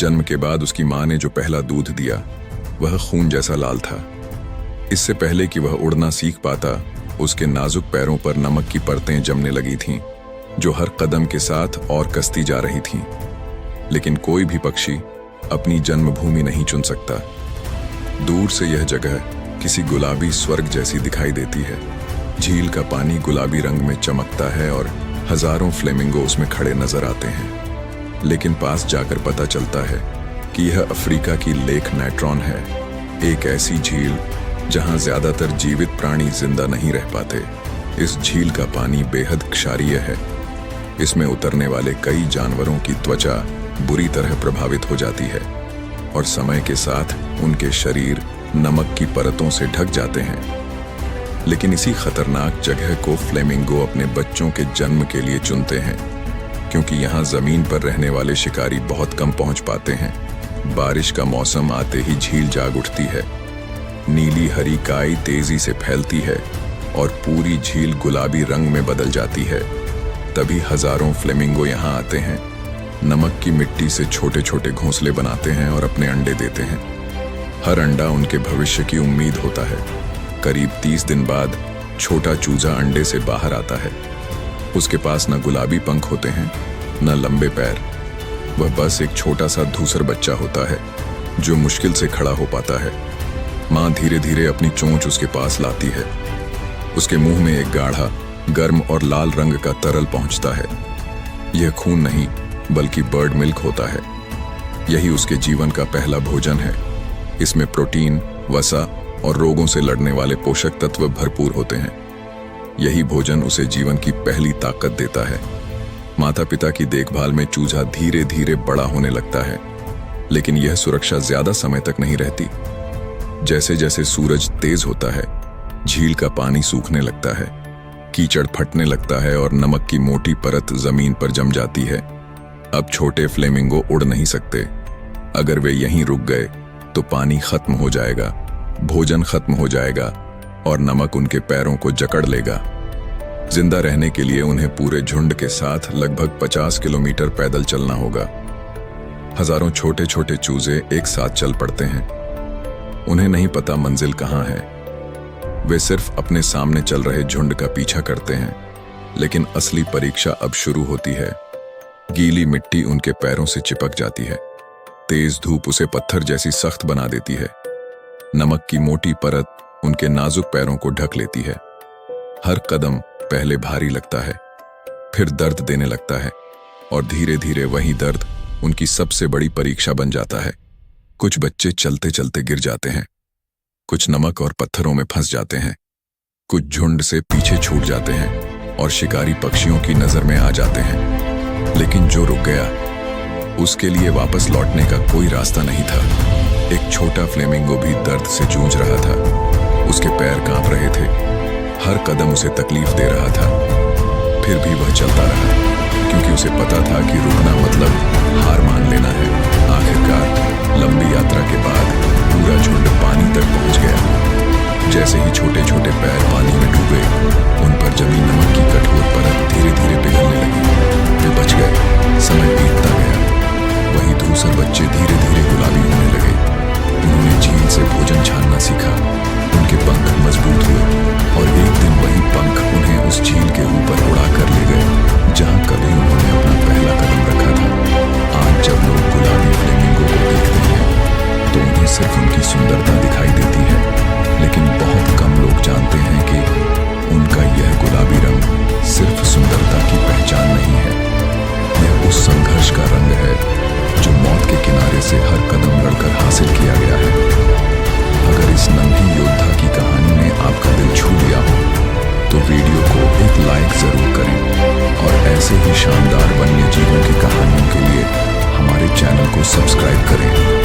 जन्म के बाद उसकी माँ ने जो पहला दूध दिया वह खून जैसा लाल था। इससे पहले कि वह उड़ना सीख पाता, उसके नाजुक पैरों पर नमक की परतें जमने लगी थीं, जो हर कदम के साथ और कसती जा रही थीं। लेकिन कोई भी पक्षी अपनी जन्मभूमि नहीं चुन सकता। दूर से यह जगह किसी गुलाबी स्वर्ग जैसी दिखाई देती है। झील का पानी गुलाबी रंग में चमकता है और हजारों फ्लेमिंगो उसमें खड़े नजर आते हैं। लेकिन पास जाकर पता चलता है कि यह अफ्रीका की लेक नेट्रॉन है, एक ऐसी झील जहां ज्यादातर जीवित प्राणी जिंदा नहीं रह पाते। इस झील का पानी बेहद क्षारीय है। इसमें उतरने वाले कई जानवरों की त्वचा बुरी तरह प्रभावित हो जाती है और समय के साथ उनके शरीर नमक की परतों से ढक जाते हैं। लेकिन इसी खतरनाक जगह को फ्लेमिंगो अपने बच्चों के जन्म के लिए चुनते हैं, क्योंकि यहाँ जमीन पर रहने वाले शिकारी बहुत कम पहुंच पाते हैं। बारिश का मौसम आते ही झील जाग उठती है। नीली हरी काई तेजी से फैलती है और पूरी झील गुलाबी रंग में बदल जाती है। तभी हजारों फ्लेमिंगो यहाँ आते हैं, नमक की मिट्टी से छोटे छोटे घोंसले बनाते हैं और अपने अंडे देते हैं। हर अंडा उनके भविष्य की उम्मीद होता है। करीब 30 दिन बाद छोटा चूजा अंडे से बाहर आता है। उसके पास न गुलाबी पंख होते हैं न लंबे पैर। वह बस एक छोटा सा धूसर बच्चा होता है जो मुश्किल से खड़ा हो पाता है। माँ धीरे धीरे अपनी चोंच उसके पास लाती है। उसके मुंह में एक गाढ़ा, गर्म और लाल रंग का तरल पहुंचता है। यह खून नहीं बल्कि बर्ड मिल्क होता है। यही उसके जीवन का पहला भोजन है। इसमें प्रोटीन, वसा और रोगों से लड़ने वाले पोषक तत्व भरपूर होते हैं। यही भोजन उसे जीवन की पहली ताकत देता है। माता पिता की देखभाल में चूजा धीरे धीरे बड़ा होने लगता है, लेकिन यह सुरक्षा ज्यादा समय तक नहीं रहती। जैसे जैसे सूरज तेज होता है, झील का पानी सूखने लगता है, कीचड़ फटने लगता है और नमक की मोटी परत जमीन पर जम जाती है। अब छोटे फ्लेमिंगो उड़ नहीं सकते। अगर वे यहीं रुक गए तो पानी खत्म हो जाएगा, भोजन खत्म हो जाएगा और नमक उनके पैरों को जकड़ लेगा। जिंदा रहने के लिए उन्हें पूरे झुंड के साथ लगभग 50 किलोमीटर पैदल चलना होगा। हजारों छोटे छोटे चूजे एक साथ चल पड़ते हैं। उन्हें नहीं पता मंजिल कहाँ है। वे सिर्फ अपने सामने चल रहे झुंड का पीछा करते हैं। लेकिन असली परीक्षा अब शुरू होती है। गीली मिट्टी उनके पैरों से चिपक जाती है। तेज धूप उसे पत्थर जैसी सख्त बना देती है। नमक की मोटी परत उनके नाजुक पैरों को ढक लेती है। हर कदम पहले भारी लगता है, फिर दर्द देने लगता है और धीरे धीरे वही दर्द उनकी सबसे बड़ी परीक्षा बन जाता है। कुछ बच्चे चलते चलते गिर जाते हैं, कुछ नमक और पत्थरों में फंस जाते हैं, कुछ झुंड से पीछे छूट जाते हैं और शिकारी पक्षियों की नजर में आ जाते हैं। लेकिन जो रुक गया उसके लिए वापस लौटने का कोई रास्ता नहीं था। एक छोटा फ्लेमिंगो भी दर्द से जूझ रहा था। उसके पैर कांप रहे थे, हर कदम उसे तकलीफ दे रहा था। फिर भी वह चलता रहा, क्योंकि उसे पता था कि रुकना मतलब हार मान लेना है। आखिरकार लंबी यात्रा के बाद पूरा झुंड पानी तक पहुंच गया। जैसे ही छोटे छोटे पैर पानी में डूबे, उन पर जमी नमक की कठोर परत धीरे धीरे पिघलने लगी। वे बच गए। समय बीतता गया। वही धूसर बच्चे धीरे धीरे गुलाबी होने लगे। उन्होंने झील से भोजन छानना सीखा। उनके पंख मजबूत हुए और एक दिन वही पंख उन्हें उस झील के ऊपर उड़ा कर ले गए जहां कभी उन्होंने अपना पहला कदम रखा था। आज जब लोग गुलाबी फ्लेमिंगो को देखते हैं तो उन्हें सिर्फ उनकी सुंदरता दिखाई देती है, लेकिन बहुत कम लोग जानते हैं कि उनका यह गुलाबी रंग सिर्फ सुंदरता की पहचान नहीं है। यह उस संघर्ष का रंग है जो मौत के किनारे से हर कदम लड़कर हासिल किया गया है। अगर इस नन्ही योद्धा की कहानी ने आपका दिल छू लिया हो तो वीडियो को एक लाइक जरूर करें और ऐसे ही शानदार वन्य जीवों की कहानियों के लिए हमारे चैनल को सब्सक्राइब करें।